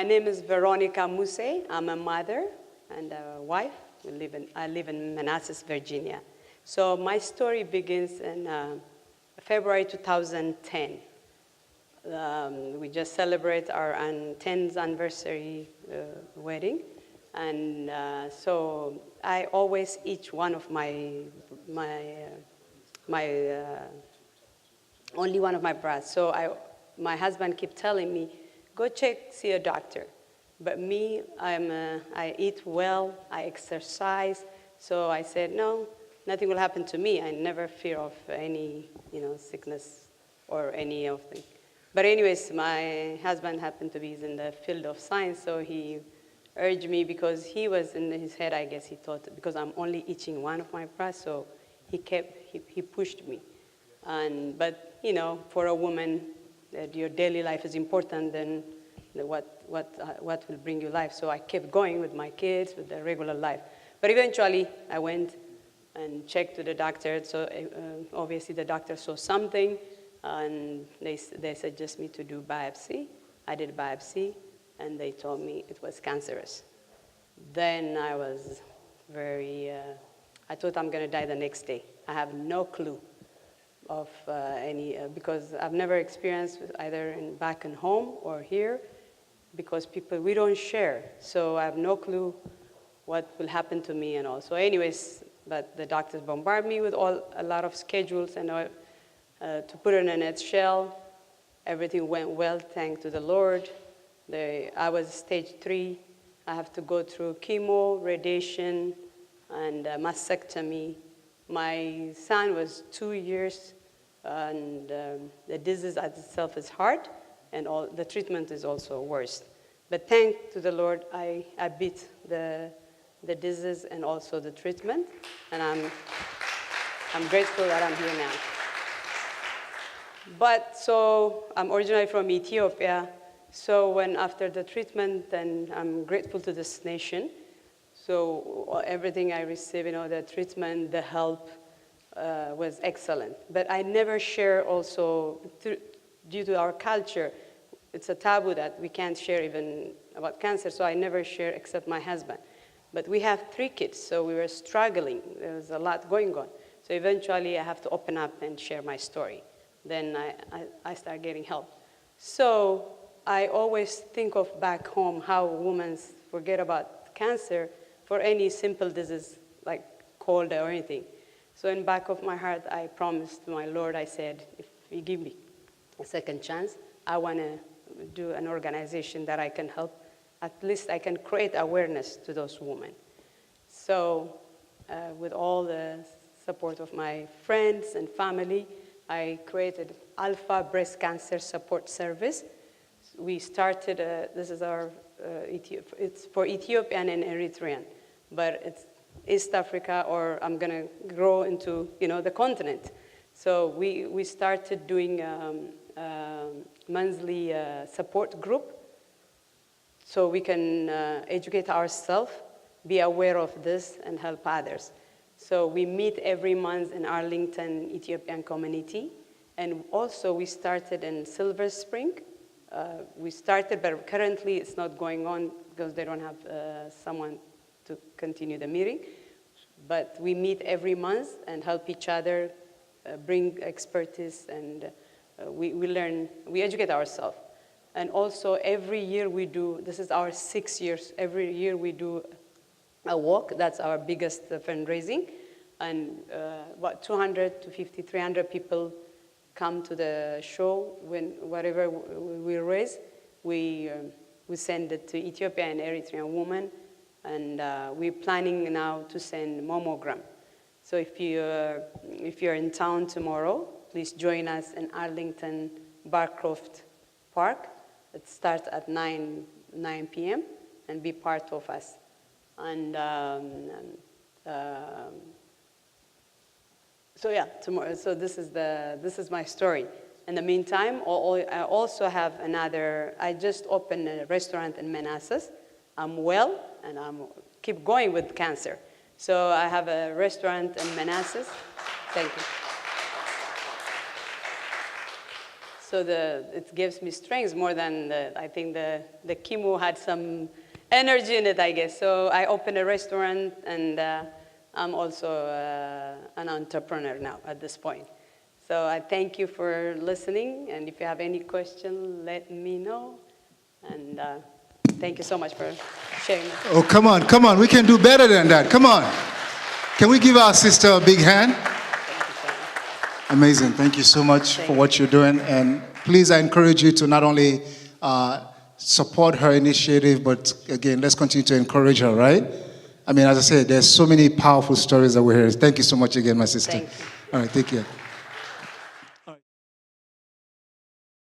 My name is Veronica Mussie. I'm a mother and a wife. I live in Manassas, Virginia. So my story begins in February 2010. We just celebrate our 10th anniversary wedding. And so I always eat one of only one of my breasts. So my husband kept telling me, go see a doctor. But me, I eat well, I exercise. So I said, no, nothing will happen to me. I never fear of any, sickness or any of them. But anyways, my husband happened to be in the field of science, so he urged me because he was in his head, I guess he thought, because I'm only eating one of my breasts, so he pushed me. But for a woman, your daily life is important than what will bring you life. So I kept going with my kids, with the regular life. But eventually, I went and checked to the doctor. So obviously, the doctor saw something, and they suggested me to do biopsy. I did biopsy, and they told me it was cancerous. Then I was I thought I'm going to die the next day. I have no clue of because I've never experienced either back in home or here, because we don't share. So I have no clue what will happen to me and all. So anyways, but the doctors bombard me with a lot of schedules, and to put it in a nutshell, everything went well, thanks to the Lord. I was stage 3. I have to go through chemo, radiation, and mastectomy. My son was 2 years, and the disease itself is hard, and the treatment is also worse. But thanks to the Lord, I beat the disease and also the treatment, and I'm grateful that I'm here now. But so I'm originally from Ethiopia. So after the treatment, then I'm grateful to this nation. So everything I received, the treatment, the help was excellent. But I never share also, due to our culture, it's a taboo that we can't share even about cancer, so I never share except my husband. But we have 3 kids, so we were struggling. There was a lot going on. So eventually I have to open up and share my story. Then I start getting help. So I always think of back home how women forget about cancer for any simple disease like cold or anything. So in back of my heart, I promised my Lord, I said, if you give me a second chance, I want to do an organization that I can help. At least I can create awareness to those women. So with all the support of my friends and family, I created Alpha Breast Cancer Support Service. We started, this is our, it's for Ethiopian and Eritrean, but it's East Africa, or I'm going to grow into, the continent. So we started doing monthly support group, so we can educate ourselves, be aware of this, and help others. So we meet every month in Arlington Ethiopian community, and also we started in Silver Spring. We started, but currently it's not going on because they don't have someone to continue the meeting. But we meet every month and help each other, bring expertise, and we learn, we educate ourselves. And also every year we do, this is our 6 years, every year we do a walk. That's our biggest fundraising. And about 250, 300 people come to the show. Whatever we raise, we send it to Ethiopian and Eritrean women. And we're planning now to send mammogram. So if you're in town tomorrow, please join us in Arlington Barcroft Park. It starts at 9 p.m. and be part of us. And so yeah, tomorrow. So this is my story. In the meantime, I also have another. I just opened a restaurant in Manassas. I'm well, and keep going with cancer. So I have a restaurant in Manassas. Thank you. So it gives me strength more than I think the chemo had some energy in it, I guess. So I opened a restaurant, and I'm also an entrepreneur now at this point. So I thank you for listening, and if you have any question, let me know. And thank you so much for sharing. Oh, come on. We can do better than that. Come on. Can we give our sister a big hand? Amazing. Thank you so much for what you're doing. And please, I encourage you to not only support her initiative, but again, let's continue to encourage her, right? I mean, as I said, there's so many powerful stories that we're hearing. Thank you so much again, my sister. Thank you. All right, take care.